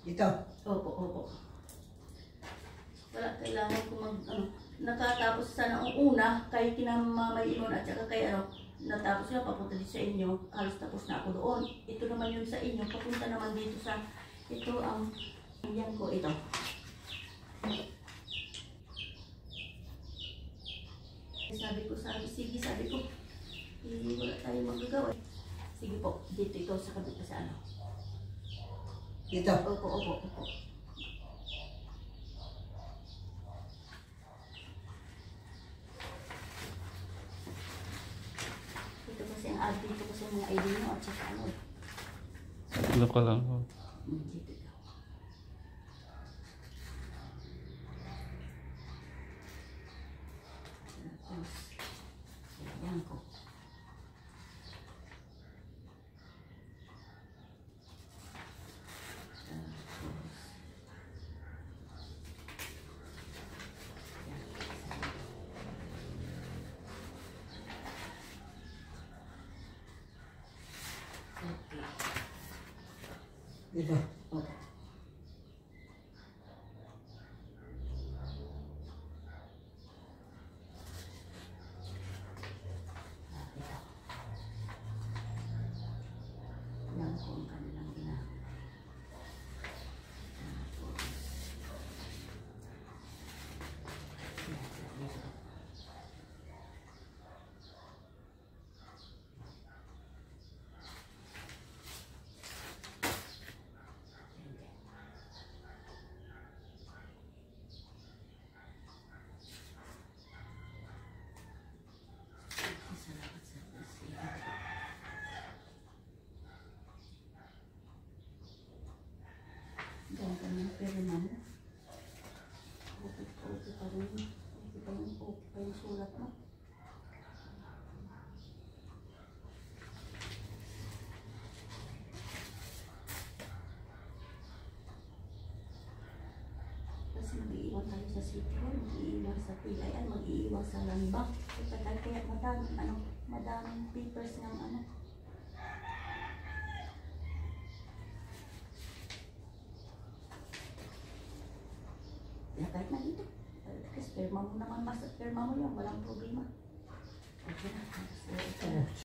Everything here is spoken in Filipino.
Ito? Opo, opo. Wala, kailangan ko nakatapos sana ang una, kay kinamamayinon at saka kay natapos na papunta dito sa inyo, halos tapos na ako doon. Ito naman yun sa inyo, papunta naman dito sa, ito ang, yan ko, ito. Sige, sabi ko, wala tayong magagawa. Sige po, dito ito sa kabila sa ano. Ito? Opo, opo, opo. Ito kasi ang ad dito kasi mga ID nyo at saka ano. Ano ka lang ho? Dito daw. Tapos, yan ko. Ito? Okay. Yan po ang kanilang ginagawa. Ganyan kami na pero naman. Okay pa rin. Okay pa yung sulat mo. Kasi mag-iiwan tayo sa city hall, mag-iiwan sa PIL, mag-iiwan sa landbank. Kaya madaming papers ng ano. Ya, kahit na dito. Kasi perma mo naman, mas perma mo yan, walang problema. Okay na.